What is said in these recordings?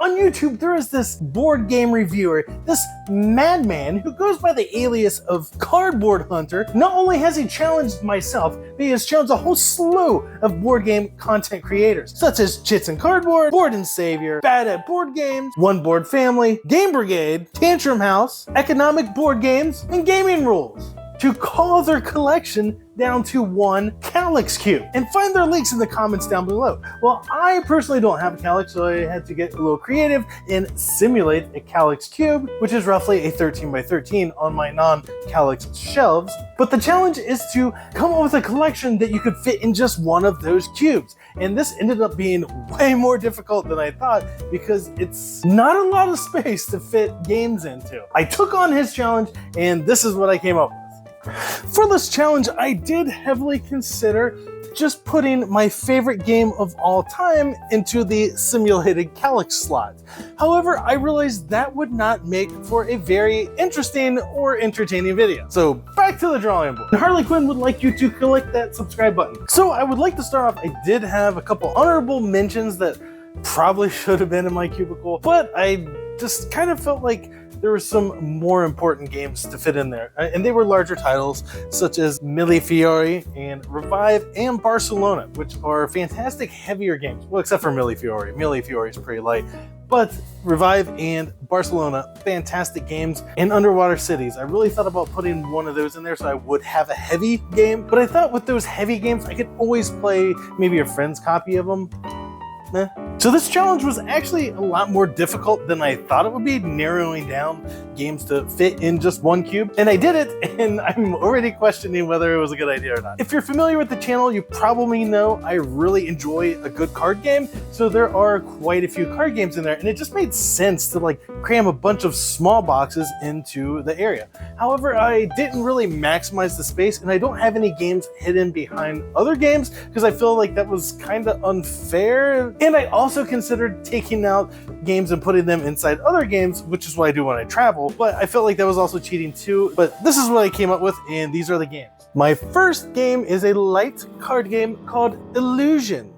On YouTube, there is this board game reviewer, this madman who goes by the alias of Cardboard Hunter. Not only has he challenged myself, but he has challenged a whole slew of board game content creators, such as Chits Cardboard, Board and Savior, Bad at Board Games, One Board Family, Game Brigade, Tantrum House, Economic Board Games, and Gaming Rules, to call their collection down to one Kallax Cube. And find their links in the comments down below. Well, I personally don't have a Kallax, so I had to get a little creative and simulate a Kallax Cube, which is roughly a 13 by 13 on my non-Kallax shelves. But the challenge is to come up with a collection that you could fit in just one of those cubes. And this ended up being way more difficult than I thought because it's not a lot of space to fit games into. I took on his challenge and this is what I came up with. For this challenge, I did heavily consider just putting my favorite game of all time into the simulated Kallax slot. However, I realized that would not make for a very interesting or entertaining video. So back to the drawing board. Harley Quinn would like you to click that subscribe button. So I would like to start off, I did have a couple honorable mentions that probably should have been in my cubicle, but I just kind of felt like there were some more important games to fit in there, and they were larger titles such as Millefiori and Revive and Barcelona, which are fantastic heavier games. Well, except for Millefiori. Millefiori is pretty light, but Revive and Barcelona, fantastic games. And Underwater Cities, I really thought about putting one of those in there so I would have a heavy game, but I thought with those heavy games, I could always play maybe a friend's copy of them. So this challenge was actually a lot more difficult than I thought it would be, narrowing down games to fit in just one cube. And I did it, and I'm already questioning whether it was a good idea or not. If you're familiar with the channel, you probably know I really enjoy a good card game. So there are quite a few card games in there, and it just made sense to like cram a bunch of small boxes into the area. However, I didn't really maximize the space, and I don't have any games hidden behind other games because I feel like that was kind of unfair. And I also considered taking out games and putting them inside other games, which is what I do when I travel, but I felt like that was also cheating too. But this is what I came up with, and these are the games. My first game is a light card game called Illusion.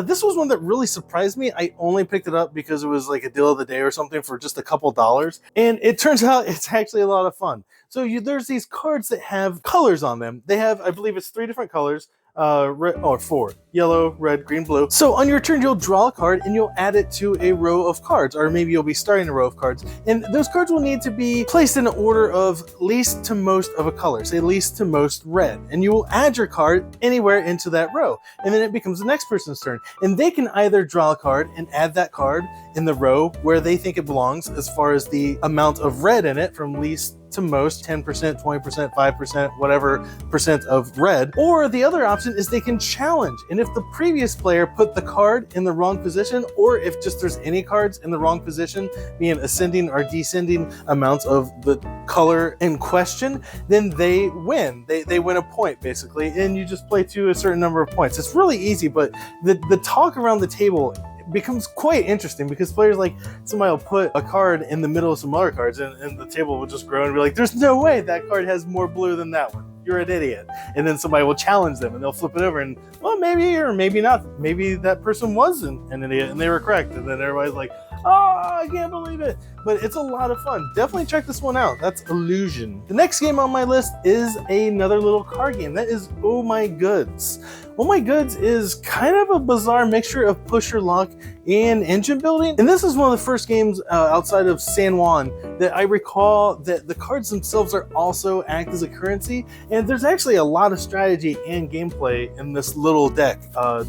This was one that really surprised me. I only picked it up because it was like a deal of the day or something for just a couple dollars, and it turns out it's actually a lot of fun. So there's these cards that have colors on them. They have, I believe it's 3 different colors. Or 4. Yellow, red, green, blue. So on your turn, you'll draw a card and you'll add it to a row of cards, or maybe you'll be starting a row of cards. And those cards will need to be placed in order of least to most of a color, say least to most red. And you will add your card anywhere into that row. And then it becomes the next person's turn. And they can either draw a card and add that card in the row where they think it belongs as far as the amount of red in it from least to most, 10%, 20%, 5%, whatever percent of red. Or the other option is they can challenge. And if the previous player put the card in the wrong position, or if just there's any cards in the wrong position, being ascending or descending amounts of the color in question, then they win. They win a point basically, and you just play to a certain number of points. It's really easy, but the talk around the table becomes quite interesting because players, like, somebody will put a card in the middle of some other cards and the table will just grow and be like, there's no way that card has more blue than that one. You're an idiot. And then somebody will challenge them and they'll flip it over and, well, maybe or maybe not. Maybe that person wasn't an idiot and they were correct. And then everybody's like, oh, I can't believe it. But it's a lot of fun. Definitely check this one out. That's Illusion. The next game on my list is another little card game. That is Oh My Goods. Oh My Goods is kind of a bizarre mixture of push your luck and engine building. And this is one of the first games outside of San Juan that I recall that the cards themselves are also act as a currency. And there's actually a lot of strategy and gameplay in this little deck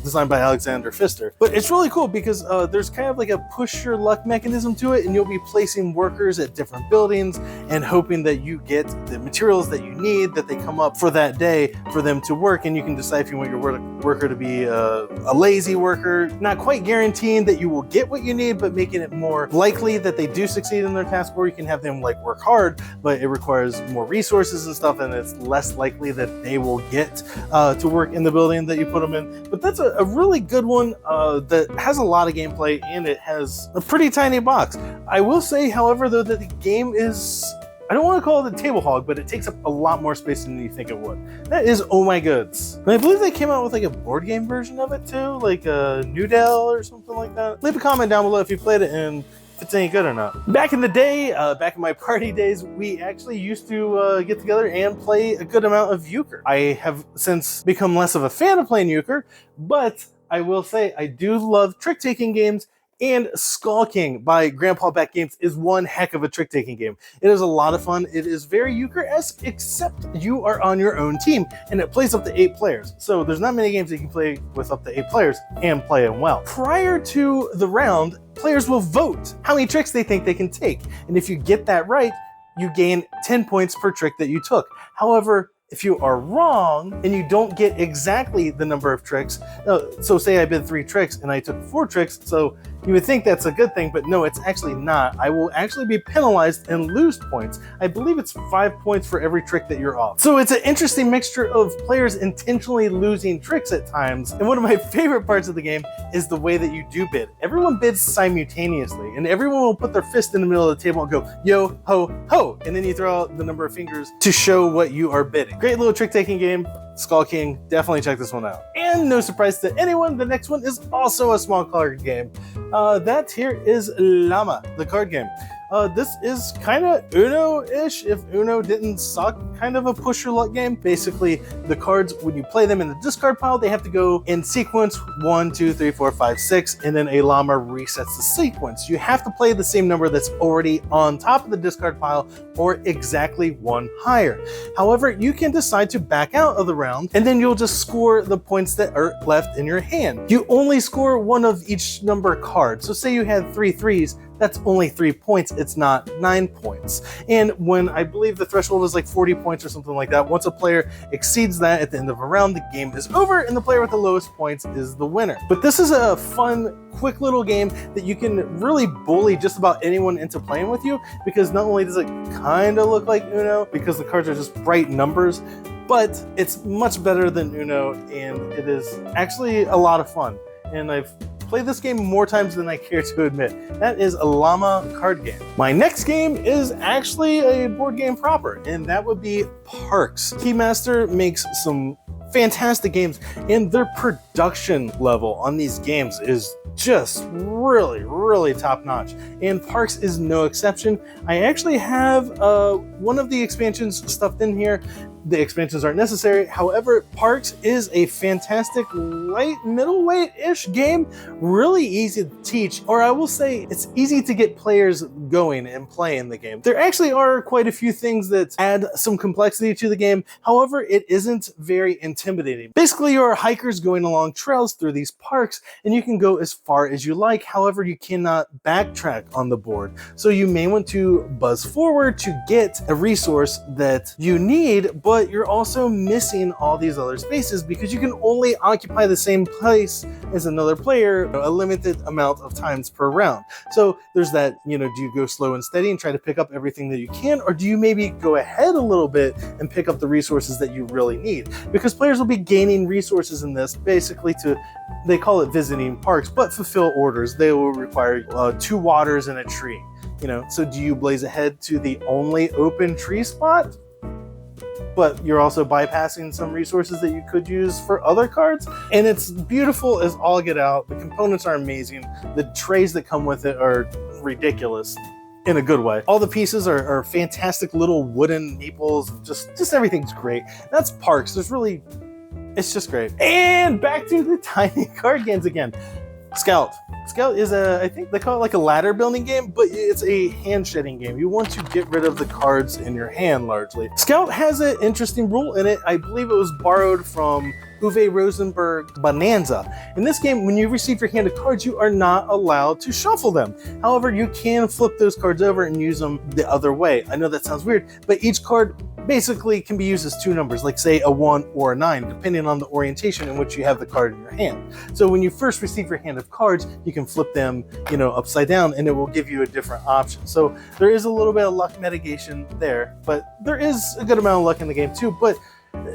designed by Alexander Pfister. But it's really cool because there's kind of like a push your luck mechanism to it, and you'll be placing workers at different buildings and hoping that you get the materials that you need, that they come up for that day for them to work. And you can decide if you want your worker to be a lazy worker, not quite guaranteeing that you will get what you need, but making it more likely that they do succeed in their task, or you can have them like work hard, but it requires more resources and stuff, and it's less likely that they will get to work in the building that you put them in. But that's a really good one that has a lot of gameplay, and it has a pretty tiny box. I will say, however, though, that the game is, I don't want to call it a table hog, but it takes up a lot more space than you think it would. That is Oh My Goods. And I believe they came out with like a board game version of it too, like a Noodle or something like that. Leave a comment down below if you played it and if it's any good or not. Back in the day, back in my party days, we actually used to get together and play a good amount of euchre. I have since become less of a fan of playing euchre, but I will say I do love trick-taking games, and Skull King by Grandpa Back Games is one heck of a trick-taking game. It is a lot of fun. It is very euchre-esque, except you are on your own team, and it plays up to 8 players. So there's not many games that you can play with up to 8 players and play them well. Prior to the round, players will vote how many tricks they think they can take. And if you get that right, you gain 10 points per trick that you took. However, if you are wrong and you don't get exactly the number of tricks, so say I bid 3 tricks and I took 4 tricks, so you would think that's a good thing, but no, it's actually not. I will actually be penalized and lose points. I believe it's 5 points for every trick that you're off. So it's an interesting mixture of players intentionally losing tricks at times. And one of my favorite parts of the game is the way that you do bid. Everyone bids simultaneously, and everyone will put their fist in the middle of the table and go, yo, ho, ho, and then you throw out the number of fingers to show what you are bidding. Great little trick-taking game. Skull King, definitely check this one out. And no surprise to anyone, the next one is also a small card game. That here is Llama, the card game. This is kind of Uno-ish if Uno didn't suck, kind of a push your luck game. Basically, the cards, when you play them in the discard pile, they have to go in sequence 1, 2, 3, 4, 5, 6, and then a llama resets the sequence. You have to play the same number that's already on top of the discard pile or exactly 1 higher. However, you can decide to back out of the round, and then you'll just score the points that are left in your hand. You only score 1 of each number card. So say you had 3 threes, that's only 3 points, it's not 9 points. And when I believe the threshold is like 40 points or something like that, once a player exceeds that at the end of a round, the game is over and the player with the lowest points is the winner. But this is a fun, quick little game that you can really bully just about anyone into playing with you, because not only does it kind of look like Uno, because the cards are just bright numbers, but it's much better than Uno, and it is actually a lot of fun. And I've played this game more times than I care to admit. That is a llama card game. My next game is actually a board game proper, and that would be Parks. Keymaster makes some fantastic games, and their production level on these games is just really, really top notch. And Parks is no exception. I actually have one of the expansions stuffed in here. The expansions aren't necessary. However, Parks is a fantastic light middleweight-ish game, really easy to teach, or I will say it's easy to get players going and playing the game. There actually are quite a few things that add some complexity to the game. However, it isn't very intimidating. Basically, you are hikers going along trails through these parks, and you can go as far as you like. However, you cannot backtrack on the board. So you may want to buzz forward to get a resource that you need, but you're also missing all these other spaces because you can only occupy the same place as another player a limited amount of times per round. So there's that, do you go slow and steady and try to pick up everything that you can, or do you maybe go ahead a little bit and pick up the resources that you really need? Because players will be gaining resources in this basically they call it visiting parks, but fulfill orders. They will require 2 waters and a tree. So do you blaze ahead to the only open tree spot? But you're also bypassing some resources that you could use for other cards. And it's beautiful as all get out. The components are amazing. The trays that come with it are ridiculous in a good way. All the pieces are fantastic little wooden maples. Just everything's great. That's Parks. It's just great. And back to the tiny card games again. Scout. Scout is I think they call it like a ladder building game, but it's a hand shedding game. You want to get rid of the cards in your hand largely. Scout has an interesting rule in it. I believe it was borrowed from Uwe Rosenberg Bonanza. In this game, when you receive your hand of cards, you are not allowed to shuffle them. However, you can flip those cards over and use them the other way. I know that sounds weird, but each card basically can be used as 2 numbers, like say a 1 or a 9, depending on the orientation in which you have the card in your hand. So when you first receive your hand of cards, you can flip them, upside down, and it will give you a different option. So there is a little bit of luck mitigation there, but there is a good amount of luck in the game too. But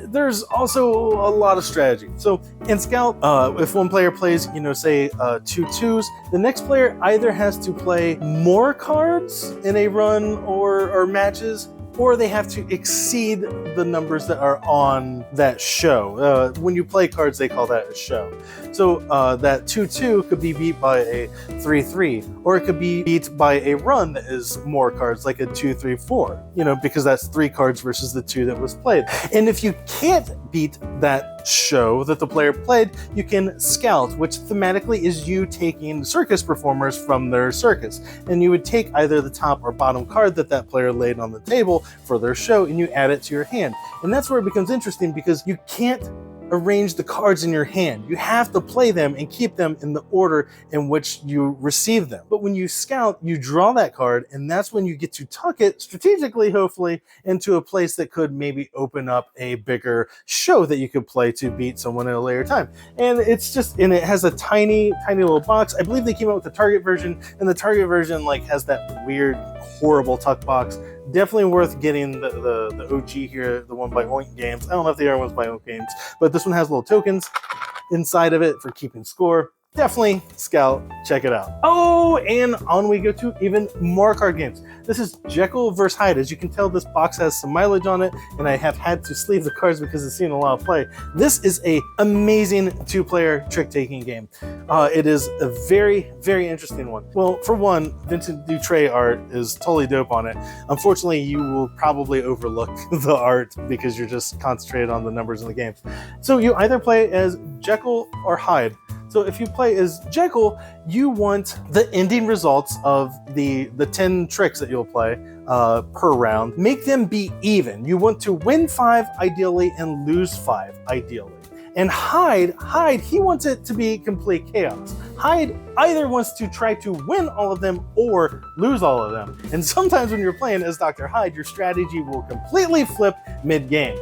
there's also a lot of strategy. So in Scout, if one player plays, say 2 twos, the next player either has to play more cards in a run or matches, or they have to exceed the numbers that are on that show. When you play cards, they call that a show. So that 2-2 could be beat by a 3-3, or it could be beat by a run that is more cards, like a 2-3-4, you know, because that's 3 cards versus the 2 that was played. And if you can't beat that show that the player played, you can scout, which thematically is you taking circus performers from their circus. And you would take either the top or bottom card that that player laid on the table for their show, and you add it to your hand. And that's where it becomes interesting, because you can't arrange the cards in your hand. You have to play them and keep them in the order in which you receive them. But when you scout, you draw that card, and that's when you get to tuck it strategically, hopefully, into a place that could maybe open up a bigger show that you could play to beat someone at a later time. And it's just, and it has a tiny little box. I believe they came out with the Target version, and the Target version like has that weird, horrible tuck box. Definitely worth getting the OG here, the one by ONE Games. I don't know if the other one's by ONE Games, but this one has little tokens inside of it for keeping score. Definitely scout, check it out. Oh, and on we go to even more card games. This is Jekyll vs. Hyde. As you can tell, this box has some mileage on it, and I have had to sleeve the cards because it's seen a lot of play. This is an amazing 2-player trick-taking game. It is a very, very interesting one. Well, for one, Vincent Dutray art is totally dope on it. Unfortunately, you will probably overlook the art because you're just concentrated on the numbers in the game. So you either play as Jekyll or Hyde. So if you play as Jekyll, you want the ending results of the 10 tricks that you'll play per round. Make them be even. You want to win 5 ideally and lose 5 ideally. And Hyde, he wants it to be complete chaos. Hyde either wants to try to win all of them or lose all of them. And sometimes when you're playing as Dr. Hyde, your strategy will completely flip mid-game.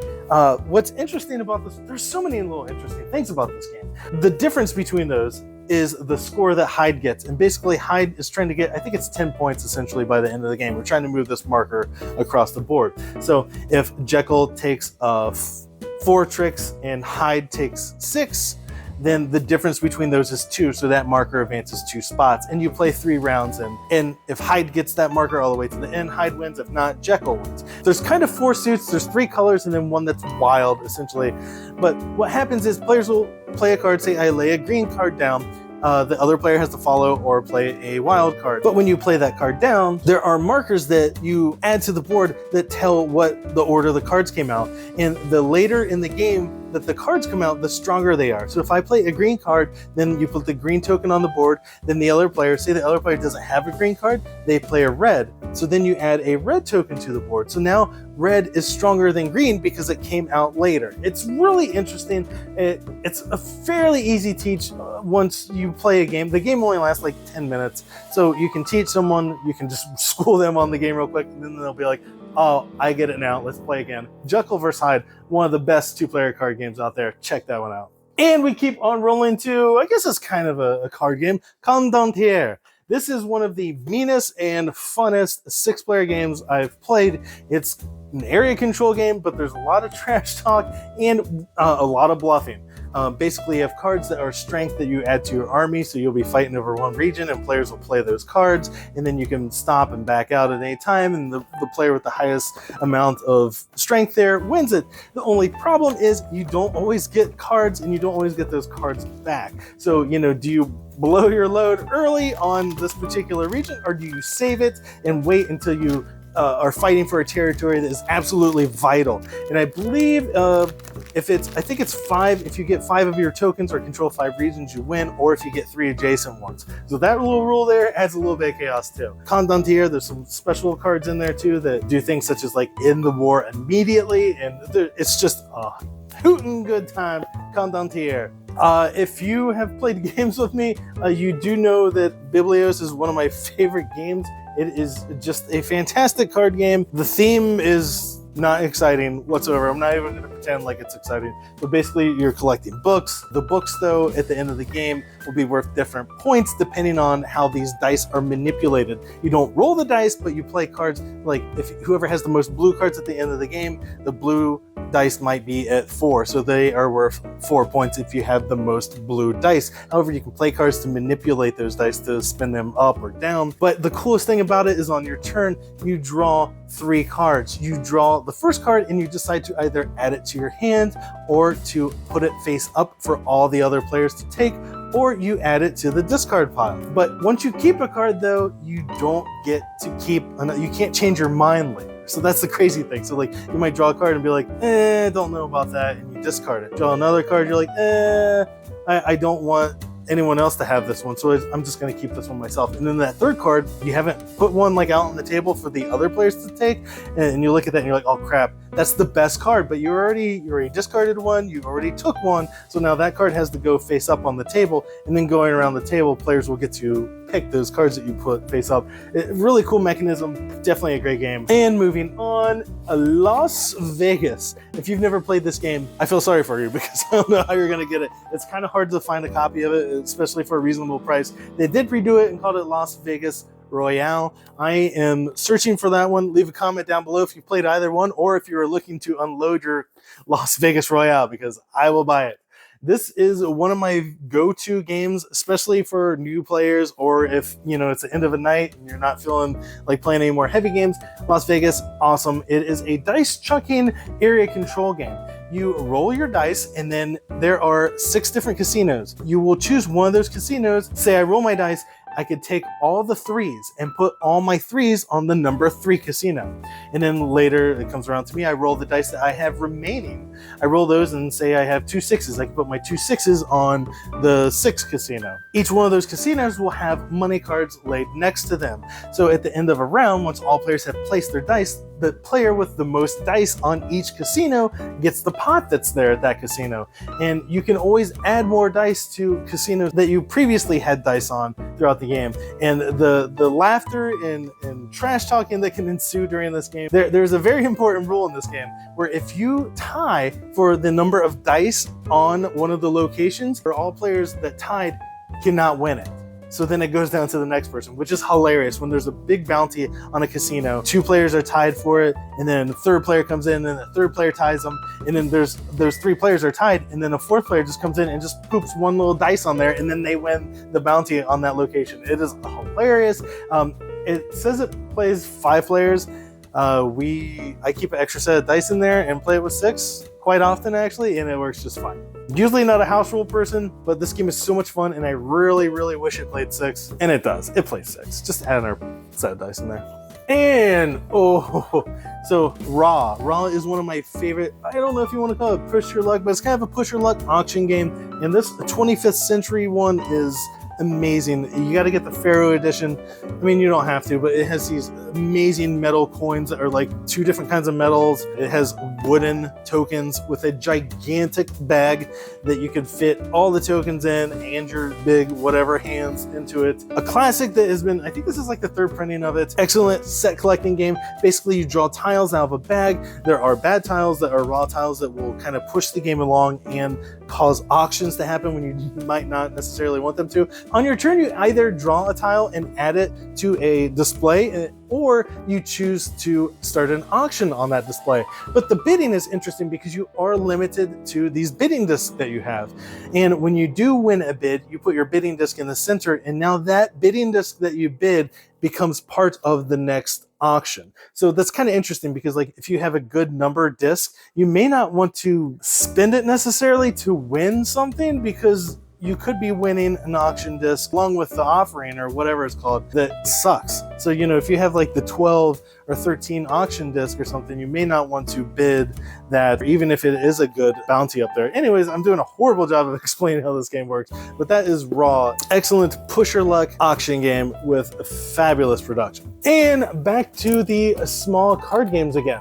What's interesting about this, there's so many little interesting things about this game. The difference between those is the score that Hyde gets. And basically Hyde is trying to get, I think it's 10 points essentially by the end of the game. We're trying to move this marker across the board. So if Jekyll takes 4 tricks and Hyde takes 6, then the difference between those is 2, so that marker advances 2 spots, and you play 3 rounds, and if Hyde gets that marker all the way to the end, Hyde wins. If not, Jekyll wins. There's kind of 4 suits, there's 3 colors, and then one that's wild, essentially. But what happens is players will play a card, say I lay a green card down, the other player has to follow or play a wild card. But when you play that card down, there are markers that you add to the board that tell what the order the cards came out. And the later in the game that the cards come out, the stronger they are. So if I play a green card, then you put the green token on the board, then the other player, say the other player doesn't have a green card, they play a red. So then you add a red token to the board. So now red is stronger than green because it came out later. It's really interesting. It's a fairly easy teach once you play a game. The game only lasts like 10 minutes. So you can teach someone, you can just school them on the game real quick, and then they'll be like, oh, I get it now. Let's play again. Jekyll vs. Hyde, one of the best 2-player card games out there. Check that one out. And we keep on rolling to, I guess it's kind of a card game, Consolidate. This is one of the meanest and funnest 6-player games I've played. It's an area control game, but there's a lot of trash talk and a lot of bluffing. Basically, you have cards that are strength that you add to your army, so you'll be fighting over one region, and players will play those cards, and then you can stop and back out at any time, and the player with the highest amount of strength there wins it. The only problem is you don't always get cards, and you don't always get those cards back. So, you know, do you blow your load early on this particular region, or do you save it and wait until you are fighting for a territory that is absolutely vital? And I believe I think it's 5. If you get 5 of your tokens or control 5 regions, you win, or if you get 3 adjacent ones. So that little rule there adds a little bit of chaos too. Consolidate, there's some special cards in there too that do things such as like end the war immediately, and it's just a hootin' good time. Consolidate. If you have played games with me, you do know that Biblios is one of my favorite games. It is just a fantastic card game. The theme is not exciting whatsoever. I'm not even going to pretend like it's exciting. But basically, you're collecting books. The books, though, at the end of the game will be worth different points depending on how these dice are manipulated. You don't roll the dice, but you play cards. Like, if whoever has the most blue cards at the end of the game, the blue dice might be at 4, so they are worth 4 points if you have the most blue dice. However, you can play cards to manipulate those dice to spin them up or down. But the coolest thing about it is on your turn, you draw 3 cards. You draw the first card and you decide to either add it to your hand or to put it face up for all the other players to take, or you add it to the discard pile. But once you keep a card though, you don't get to keep, you can't change your mind later. So that's the crazy thing. So like you might draw a card and be like, don't know about that, and you discard it. Draw another card, you're like, I don't want anyone else to have this one, so I'm just going to keep this one myself. And then that third card, you haven't put one like out on the table for the other players to take, and you look at that and you're like, oh crap, that's the best card, but you already discarded one, you already took one, so now that card has to go face up on the table, and then going around the table, players will get to pick those cards that you put face up. Really cool mechanism, definitely a great game. And moving on, Las Vegas. If you've never played this game, I feel sorry for you because I don't know how you're gonna get it. It's kind of hard to find a copy of it, especially for a reasonable price. They did redo it and called it Las Vegas Royale. I am searching for that one. Leave a comment down below if you played either one, or if you're looking to unload your Las Vegas Royale, because I will buy it. This is one of my go-to games, especially for new players, or if, you know, it's the end of a night and you're not feeling like playing any more heavy games. Las Vegas, awesome. It is a dice chucking area control game. You roll your dice, and then there are 6 different casinos. You will choose one of those casinos. Say I roll my dice, I could take all the 3s and put all my 3s on the number 3 casino. And then later it comes around to me, I roll the dice that I have remaining. I roll those and say I have 2 6s. I can put my 2 6s on the 6th casino. Each one of those casinos will have money cards laid next to them. So at the end of a round, once all players have placed their dice, the player with the most dice on each casino gets the pot that's there at that casino. And you can always add more dice to casinos that you previously had dice on throughout the game. And the laughter and trash talking that can ensue during this game, there's a very important rule in this game where if you tie for the number of dice on one of the locations, for all players that tied cannot win it. So then it goes down to the next person, which is hilarious. When there's a big bounty on a casino, 2 players are tied for it, and then the 3rd player comes in, and the 3rd player ties them, and then there's 3 players are tied, and then a 4th player just comes in and just poops one little dice on there, and then they win the bounty on that location. It is hilarious. It says it plays 5 players. I keep an extra set of dice in there and play it with 6 quite often actually, and it works just fine. Usually not a house rule person, but this game is so much fun, and I really, really wish it played 6, and it does. It plays 6. Just add another set of dice in there. And so Raw. Raw is one of my favorite, I don't know if you want to call it push your luck, but it's kind of a push your luck auction game. And this 25th century one is amazing. You got to get the Pharaoh edition. I mean, you don't have to, but it has these amazing metal coins that are like 2 different kinds of metals. It has wooden tokens with a gigantic bag that you can fit all the tokens in and your big whatever hands into it. A classic that has been, I think this is like the 3rd printing of it. Excellent set collecting game. Basically, you draw tiles out of a bag. There are bad tiles that are raw tiles that will kind of push the game along and cause auctions to happen when you might not necessarily want them to. On your turn, you either draw a tile and add it to a display, or you choose to start an auction on that display. But the bidding is interesting because you are limited to these bidding discs that you have. And when you do win a bid, you put your bidding disc in the center, and now that bidding disc that you bid becomes part of the next auction. So that's kind of interesting because like if you have a good number disc, you may not want to spend it necessarily to win something, because you could be winning an auction disc along with the offering or whatever it's called that sucks. So, you know, if you have like the 12 or 13 auction disc or something, you may not want to bid that, even if it is a good bounty up there. Anyways, I'm doing a horrible job of explaining how this game works, but that is Raw. Excellent push your luck auction game with fabulous production. And back to the small card games again.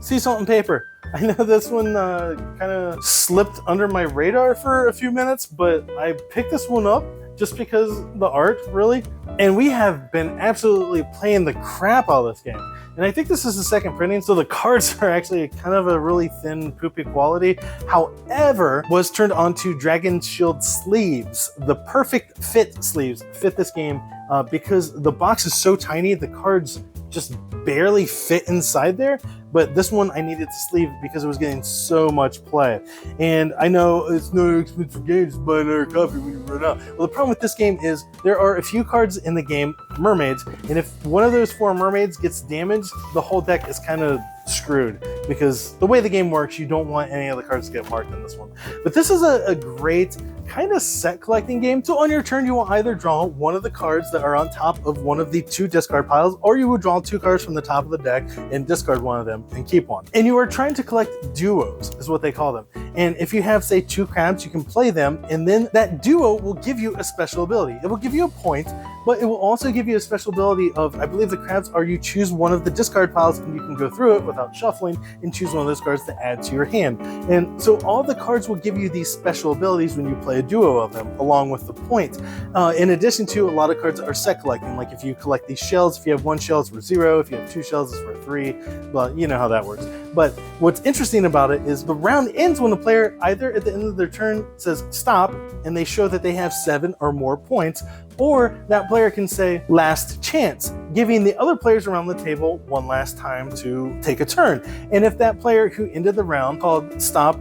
Sea Salt and Paper. I know this one kind of slipped under my radar for a few minutes, but I picked this one up just because the art, really. And we have been absolutely playing the crap out of this game. And I think this is the 2nd printing, so the cards are actually kind of a really thin, poopy quality. However, was turned onto Dragon Shield sleeves. The perfect fit sleeves fit this game because the box is so tiny, the cards just barely fit inside there. But this one I needed to sleeve because it was getting so much play. And I know it's no expensive game, just buy another copy when you run out. Well, the problem with this game is there are a few cards in the game, mermaids, and if one of those 4 mermaids gets damaged, the whole deck is kind of screwed, because the way the game works, you don't want any of the cards to get marked in this one. But this is a great kind of set collecting game. So on your turn, you will either draw one of the cards that are on top of one of the 2 discard piles, or you will draw 2 cards from the top of the deck and discard one of them and keep one. And you are trying to collect duos, is what they call them. And if you have, say, 2 crabs, you can play them, and then that duo will give you a special ability. It will give you a point, but it will also give you a special ability of, I believe the crabs are, you choose one of the discard piles and you can go through it without shuffling and choose one of those cards to add to your hand. And so all the cards will give you these special abilities when you play a duo of them, along with the point. In addition to, a lot of cards are set collecting. Like if you collect these shells, if you have 1 shell, it's for 0. If you have 2 shells, it's for 3. But you know how that works. But what's interesting about it is the round ends when the player either at the end of their turn says stop and they show that they have 7 or more points, or that player can say last chance, giving the other players around the table one last time to take a turn. And if that player who ended the round called stop,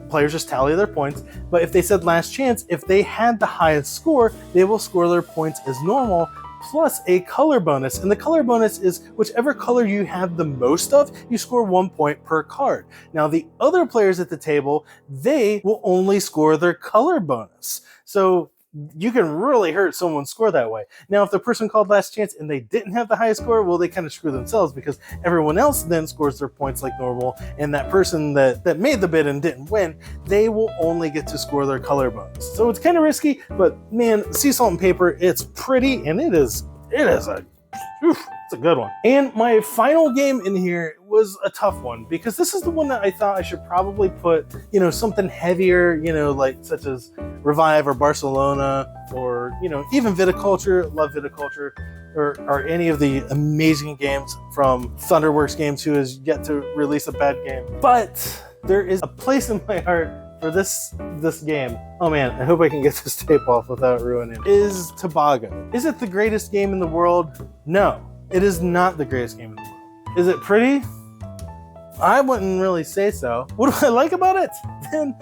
players just tally their points. But if they said last chance, if they had the highest score, they will score their points as normal, plus a color bonus. And the color bonus is whichever color you have the most of, you score 1 point per card. Now the other players at the table, they will only score their color bonus. So you can really hurt someone's score that way. Now, if the person called last chance and they didn't have the highest score, well, they kind of screw themselves, because everyone else then scores their points like normal, and that person that made the bid and didn't win, they will only get to score their color bonus. So it's kind of risky, but man, sea salt and paper, it's pretty, and it's a good one. And my final game in here was a tough one, because this is the one that I thought I should probably put, something heavier, like such as Revive or Barcelona, or, even Viticulture, love Viticulture, or any of the amazing games from Thunderworks Games, who has yet to release a bad game. But there is a place in my heart for this game. Oh man, I hope I can get this tape off without ruining it. Is Tobago. Is it the greatest game in the world? No, it is not the greatest game in the world. Is it pretty? I wouldn't really say so. What do I like about it? Then,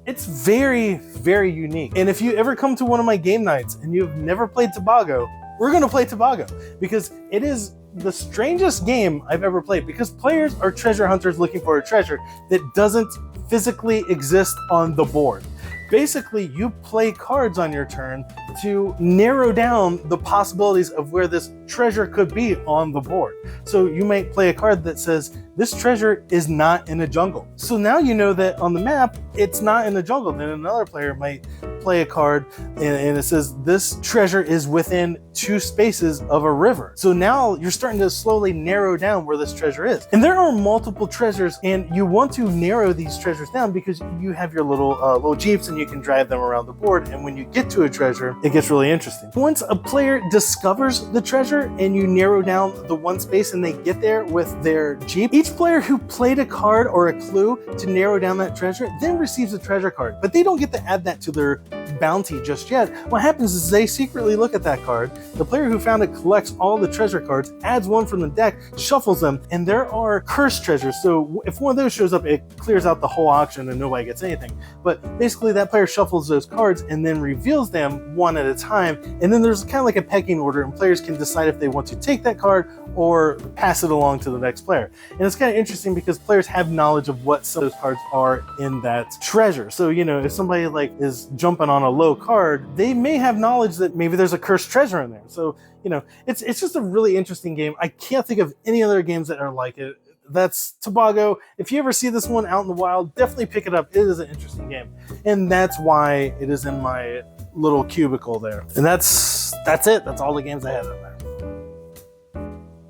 it's very, very unique. And if you ever come to one of my game nights and you've never played Tobago, we're gonna play Tobago, because it is the strangest game I've ever played, because players are treasure hunters looking for a treasure that doesn't physically exist on the board. Basically, you play cards on your turn to narrow down the possibilities of where this treasure could be on the board. So you might play a card that says, this treasure is not in a jungle. So now you know that on the map, it's not in the jungle. Then another player might play a card and it says, this treasure is within 2 spaces of a river. So now you're starting to slowly narrow down where this treasure is. And there are multiple treasures, and you want to narrow these treasures down because you have your little jeeps and you can drive them around the board. And when you get to a treasure, it gets really interesting. Once a player discovers the treasure and you narrow down the 1 space and they get there with their jeep, each player who played a card or a clue to narrow down that treasure then receives a treasure card, but they don't get to add that to their bounty just yet. What happens is they secretly look at that card. The player who found it collects all the treasure cards, adds one from the deck, shuffles them, and there are cursed treasures. So if one of those shows up, it clears out the whole auction and nobody gets anything. But basically that player shuffles those cards and then reveals them one at a time. And then there's kind of like a pecking order, and players can decide if they want to take that card or pass it along to the next player. And it's kind of interesting because players have knowledge of what some of those cards are in that treasure. So, if somebody is jumping on a low card, they may have knowledge that maybe there's a cursed treasure in there. So, it's just a really interesting game. I can't think of any other games that are like it. That's Tobago. If you ever see this one out in the wild, definitely pick it up. It is an interesting game. And that's why it is in my little cubicle there. And that's it. That's all the games I have in there.